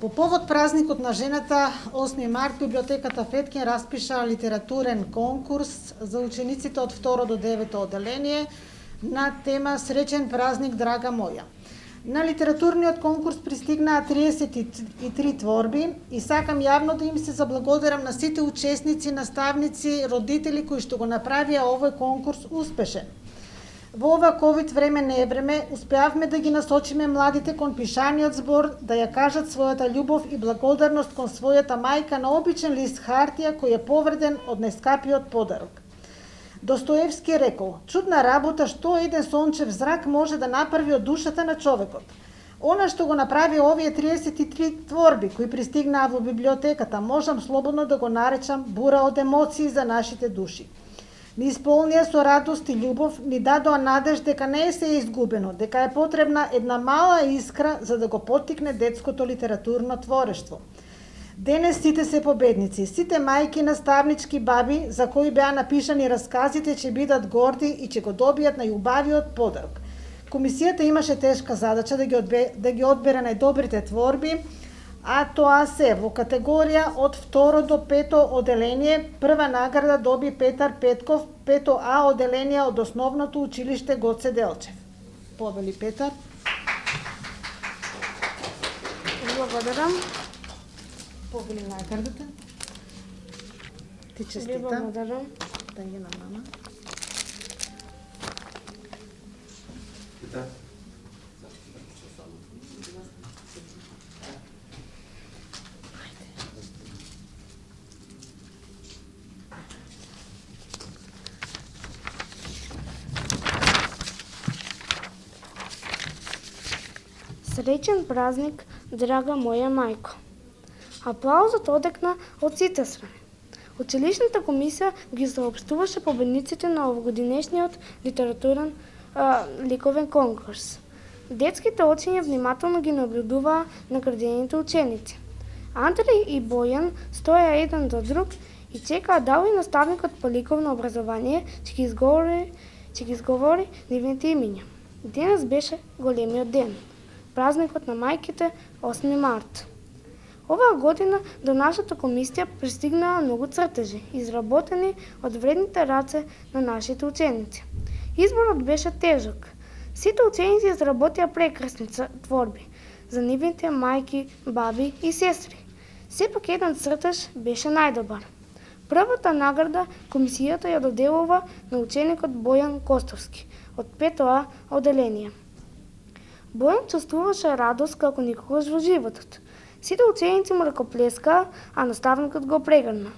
По повод празникот на жената, 8 март, библиотеката Феткен распиша литературен конкурс за учениците од 2 до 9 одделение на тема Среќен празник, драга моја. На литературниот конкурс пристигнаа 33 творби и сакам јавно да им се заблагодарам на сите учесници, наставници, родители кои што го направија овој конкурс успешен. Во ова ковид време не е време, успеавме да ги насочиме младите кон пишаниот збор, да ја кажат својата љубов и благодарност кон својата мајка на обичен лист хартија кој е повреден од најскапиот подарок. Достоевски рекол: чудна работа што еден сончев зрак може да направи од душата на човекот. Она што го направи овие 33 творби кои пристигнаа во библиотеката, можам слободно да го наречам бура од емоции за нашите души. Ни исполнија со радост и љубов, ни дадоа надеж дека не е се изгубено, дека е потребна една мала искра за да го поттикне детското литературно творештво. Денес сите се победници, сите мајки, наставнички, баби, за кои беа напишани расказите, ќе бидат горди и ќе го добијат најубавиот подарок. Комисијата имаше тешка задача да ги одбере најдобрите творби, а тоа се во категорија од 2 до 5 одделение. Прва награда доби Петар Петков, 5А одделение од Основното училиште Гоце Делчев. Повели Петар. Благодарам. Повели наградата. Ти честитам. Благодарам. Да ги на мама. Среќен празник, драга моја мајко. Аплаузот одекна од сите страни. Училишната комисија ги соопштуваше победниците на овогодинешниот литературен ликовен конкурс. Детските очиња внимателно ги наблюдуваа наградените ученици. Андреј и Бојан стоја еден до друг и чекаа дали наставникот по ликовно образование ќе ги изговори нивните имиња. Денес беше големиот ден. Празникот на мајките, 8 март. Оваа година до нашата комисија пристигнаа многу цртежи, изработени од вредните раце на нашите ученици. Изборот беше тежок. Сите ученици изработија прекрасни творби за нивните мајки, баби и сестри. Сепак еден цртеж беше најдобар. Првата награда комисијата ја доделува на ученикот Бојан Костовски од 5А одделение. Бојан чувствуваше радост како никогаш во животот. Сите ученици му ракоплескаа, а наставникот го прегрна.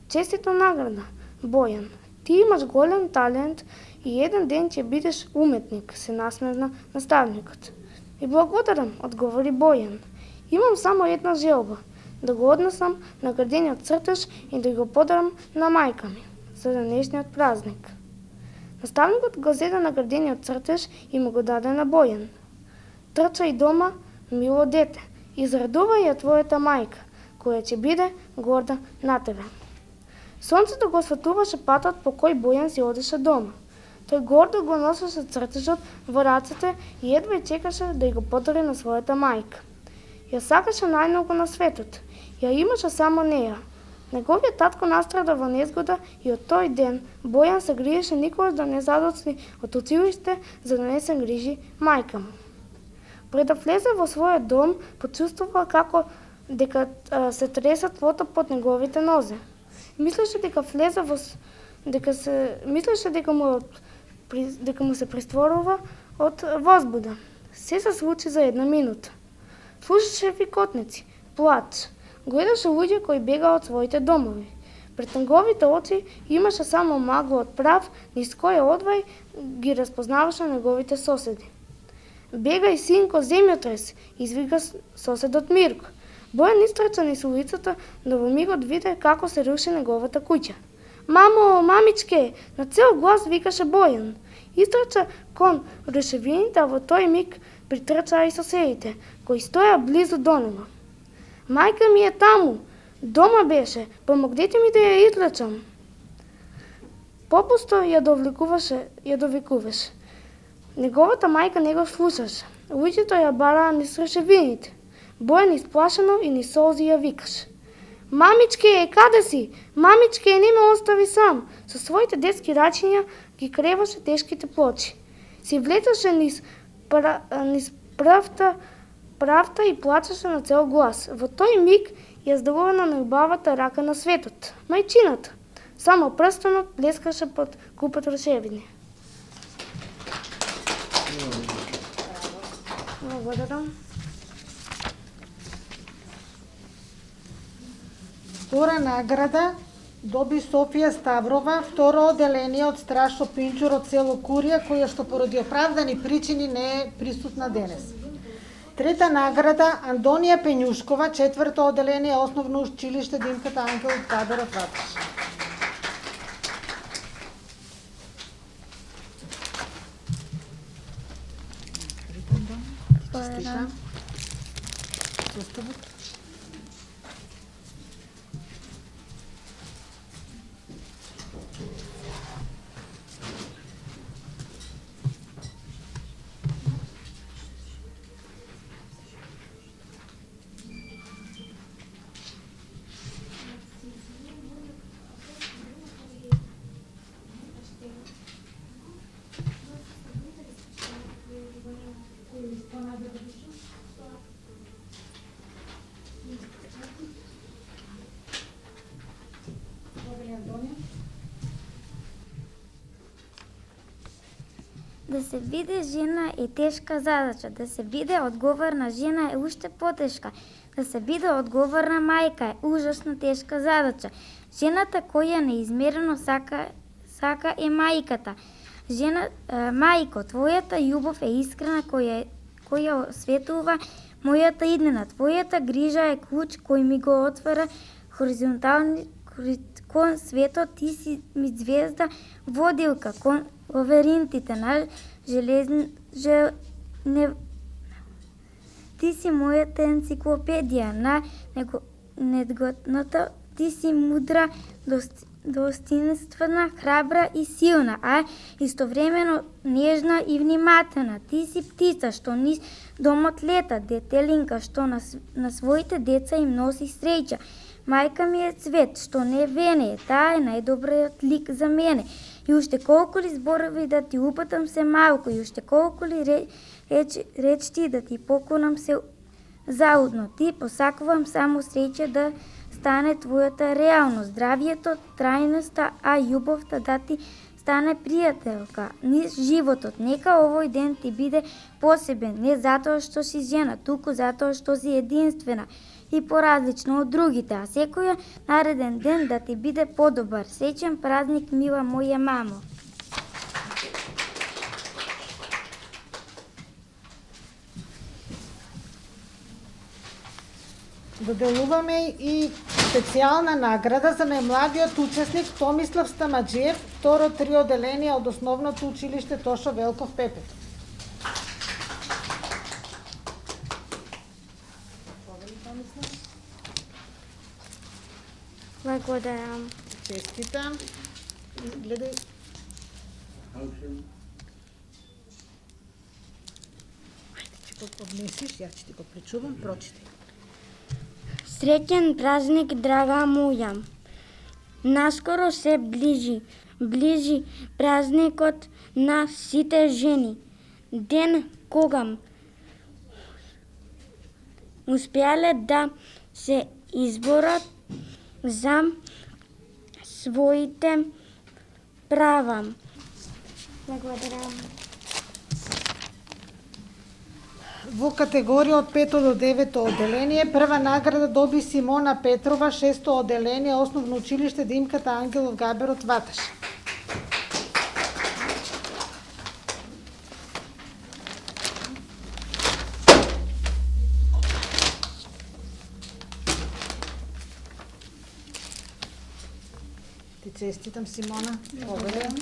Честита награда, Бојан. Ти имаш голем талент и еден ден ќе бидеш уметник, се насмевна наставникот. И благодарам, одговори Бојан. Имам само една желба, да го однесам наградениот цртеж и да го подарам на мајка ми за денешниот празник. Наставникот го зеде наградениот цртеж и му го даде на Бојан. Трчај дома, мило дете, израдувај ја твојата мајка, која ќе биде горда на тебе. Сонцето го осветлуваше патот по кој Бојан си одеше дома. Тој гордо го носеше цртежот во рацете и едва чекаше да ја го подари на својата мајка. Ја сакаше најмногу на светот. Ја имаше само неја. Неговиот татко настрада во незгода и од тој ден Бојан се гриеше никогаш да не задоцни од училиште за да не се грижи мајка му. Пред да влезе во својот дом, почувствува како дека се тресе тлото под неговите нозе. Мислеше дека му се пристворува од возбуда. Се случи за една минута. Слушаше викотници, плач. Гледаше луѓе кои бегаа од своите домови. Пред неговите очи имаше само магла од прав, низ која одвај ги разпознаваше неговите соседи. Бегај, синко, земјотрес, извика соседот Мирко. Бојан истрча низ улицата, но во мигот виде како се руши неговата куќа. Мамо, мамичке, на цел глас викаше Бојан. Истрча кон рушевините, а во тој миг притрчаа и соседите, кои стоја близу до него. Мајка ми е таму, дома беше, помогнете ми да ја излечам. Попусто ја довикуваше. Неговата мајка не го слушаше. Луѓето ја бараа низ рушевините. Бојан исплашено и ни солзи ја викаше: Мамичке, каде си? Мамичке, не ме остави сам. Со своите детски рачиња ги креваше тешките плочи. Си влеташе низ правта и плачеше на цел глас. Во тој миг ја здобива најубавата рака на светот, мајчината. Само прстенот блескаше под купат рушевини. Благодарам. Втора награда доби Софија Ставрова, второ оделение од Страшо Пинчур од село Курија, која што поради оправдани причини не е присутна денес. Трета награда Андонија Пењушкова, четврто оделение Основно училиште Димката Ангел од Каберот Ваташ. Да се биде жена е тешка задача, да се биде одговорна жена е уште потешка, да се биде одговорна мајка е ужасно тешка задача. Жената која неизмерено сака е мајката. Мајко, твојата љубов е искрена која осветува мојата иднина. Твојата грижа е клуч кој ми го отвара хоризонтални кон светот. Ти си ми звезда водилка кон лавиринтите на Ти си мојата енциклопедија на недготната. Ти си мудра, достинствена, храбра и силна, а истовремено нежна и внимателна. Ти си птица што низ домот лета, детелинка што на своите деца им носи среќа. Мајка ми е цвет што не вене, таа е најдобриот лик за мене. И уште колку ли зборови да ти упатам се малку, и уште колку ли речти да ти покунам се заудно. Ти посакувам само среќа да стане твојата реалност, здравието, трајноста, а љубовта да ти стане пријателка низ животот. Нека овој ден ти биде посебен, не затоа што си жена, туку затоа што си единствена и поразлична од другите, а секој нареден ден да ти биде подобар. Среќен празник, мила моја мамо. Доделуваме и специјална награда за најмладиот учесник Томислав Стамаџиев, второ 3 оделение од Основното училиште Тошо Велков Пепет. Благодарам. Честитам. Гледај. Ајде, ќе го поднесиш, ја ќе ти го пречувам, прочитай. Среќен празник, драга моја. Наскоро се ближи празникот на сите жени. Ден кога успеале да се изборат за своите права. Благодарам. Во категорија од 5 до 9 оделение, прва награда доби Симона Петрова, 6 оделение, Основно училиште Димката Ангелов Габерот Ваташ. Ти честитам, Симона. Благодарам.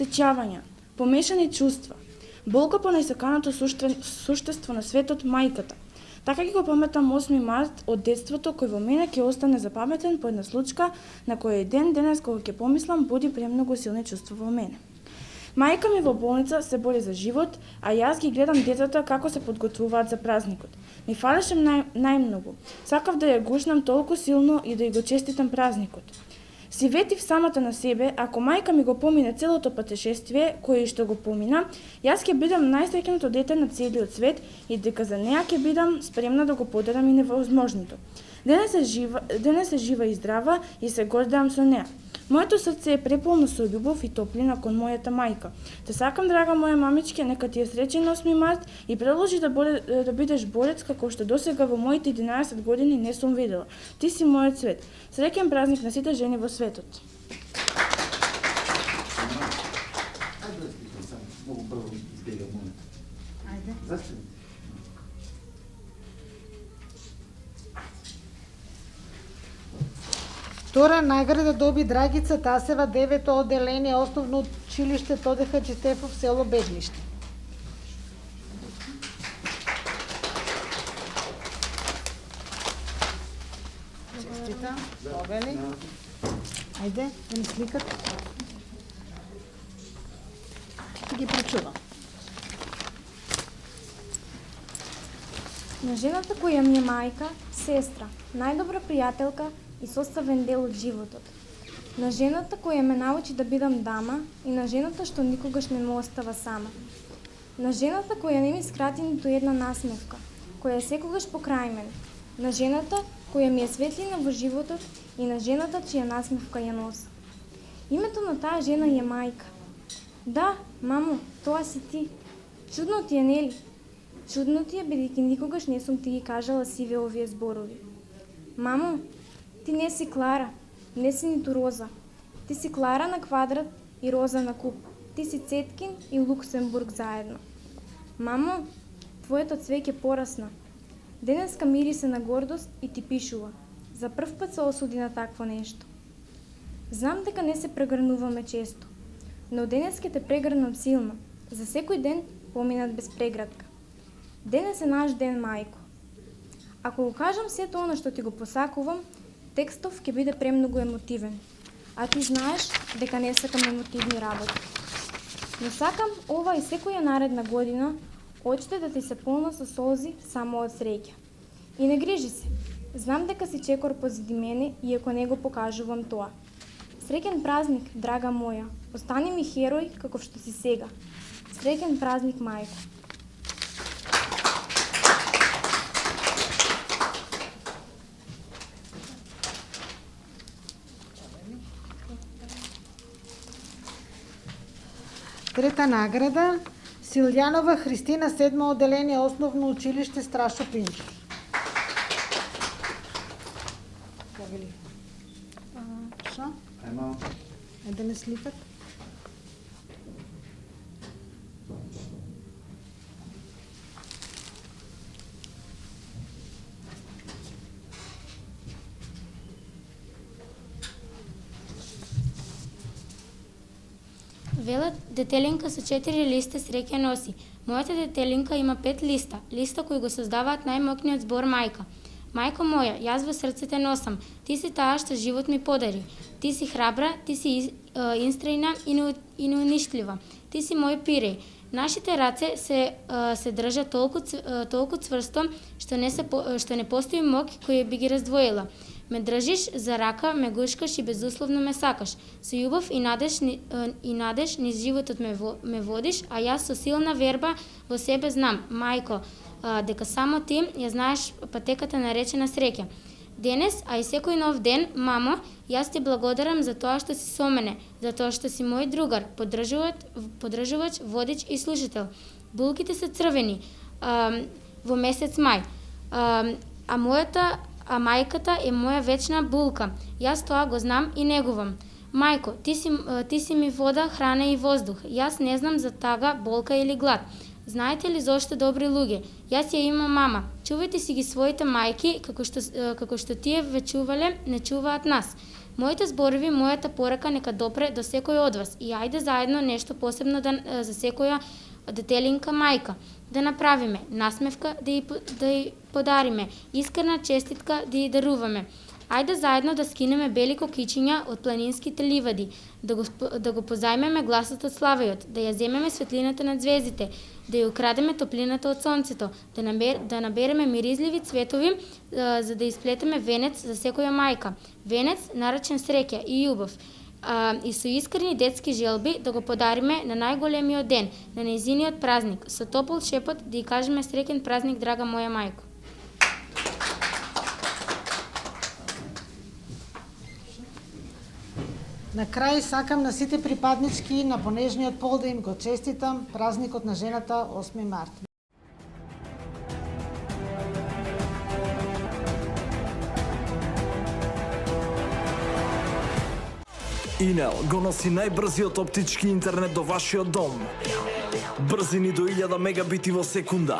Сеќавања, помешани чувства, болка по најсаканото суштество на светот, мајката. Така ги го паметам 8 март од детството, кој во мене ќе остане запаметен по една случка на кој ден денес кога ќе помислам буди премногу силни чувства во мене. Мајка ми во болница се бори за живот, а јас ги гледам децата како се подготвуваат за празникот. Ми фалеше најмногу. Сакав да ја гушнам толку силно и да ја го честитам празникот. Си ветив самата на себе, ако мајка ми го помине целото патешествие, кој што го помина, јас ќе бидам најсреќеното дете на целиот свет и дека за неа ќе бидам спремна да го подарам и невозможното. Денес е жива и здрава и се гордеам со неа. Моето срце е преполно со љубов и топлина кон мојата мајка. Те сакам, драга моја мамичке, нека ти е среќен 8 март и продолжи да бидеш борец како што досега во моите 11 години не сум видела. Ти си мојот свет. Среќен празник на сите жени во светот. Втора награда доби Драгица Тасева, 9-то одделение, Основно училиште Тоде Хаџитефов, село Бегниште. Честита, побели. Ајде, да ни сликат. Ги прочувам. На жената која ми е мајка, сестра, најдобра пријателка и составен дел од животот. На жената која ме научи да бидам дама и на жената што никогаш не ме остава сама. На жената која не ми скрати ниту една насмевка, која е секогаш покрај мене. На жената која ми е светлина во животот и на жената чија насмевка ја носа. Името на таа жена е мајка. Да, мамо, тоа си ти. Чудно ти е, нели? Чудно ти е, бидејќи никогаш не сум ти ги кажала сиве овие зборови. Мамо, ти не си Клара, не си ниту Роза. Ти си Клара на квадрат и Роза на куп. Ти си Цеткин и Луксембург заедно. Мамо, твоето цвеќе порасна. Денеска мирисе на гордост и ти пишува. За прв пат се осуди на такво нешто. Знам дека не се прегрнуваме често, но денес ќе те прегрнам силно. За секој ден поминат без преградка. Денес е наш ден, мајко. Ако го кажам сето она што ти го посакувам, текстов ќе биде премногу емотивен. А ти знаеш дека не сакам емотивни работи. Но сакам ова и секоја наредна година очите да ти се полна со солзи само од среќа. И не грижи се. Знам дека си чекор позади мене, иако не го покажувам тоа. Среќен празник, драга моја. Остани ми херој каков што си сега. Среќен празник, мајко. Трета награда Силјанова Христина, 7-о одделение, Основно училиште Страшо Пинчев. Повели. Шо? Ајде не сликат. Велат, детелинка со 4 листа среќа носи. Мојата детелинка има 5 листа, листа кои го создаваат најмокниот збор мајка. Мајко моја, јас во срце те носам, ти си таа што живот ми подари. Ти си храбра, ти си инстрајна и неуништлива. Ти си мој пиреј. Нашите раце се држат толку цврсто што не постои мок кој би ги раздвоила. Ме држиш за рака, ме гушкаш и безусловно ме сакаш. Со љубов и надеж низ животот ме водиш, а јас со силна верба во себе знам, мајко, дека само ти ја знаеш патеката наречена среќа. Денес, а и секој нов ден, мамо, јас ти благодарам за тоа што си со мене, за тоа што си мој другар, поддржувач, водич и слушател. Булките се црвени во месец мај, а мајката е моја вечна булка. Јас тоа го знам и негувам. Мајко, ти си ми вода, храна и воздух. Јас не знам за тага, болка или глад. Знаете ли зошто, добри луѓе? Јас ја имам мама. Чувајте си ги своите мајки, како што тие ве чувале, не чуваат нас. Моите зборови, мојата порака нека допре до секој од вас. И ајде заедно нешто посебно за секоја детелинка мајка, да направиме насмевка, да ја подариме, искрена честитка да ја даруваме. Ајде заедно да скинеме бели кокичиња од планинските ливади, да го позајмеме гласот од славејот, да ја земеме светлината на звездите, да ја украдеме топлината од сонцето, да набереме миризливи цветови, за да исплетеме венец за секоја мајка. Венец наречен среќа и љубов. И со искрени детски желби да го подариме на најголемиот ден, на нејзиниот празник, со топол шепот да ја кажеме среќен празник, драга моја мајко. На крај сакам на сите припаднички на понежниот пол да им го честитам празникот на жената 8 март. Инел го носи најбрзиот оптички интернет до вашиот дом. Брзини до 1000 мегабити во секунда.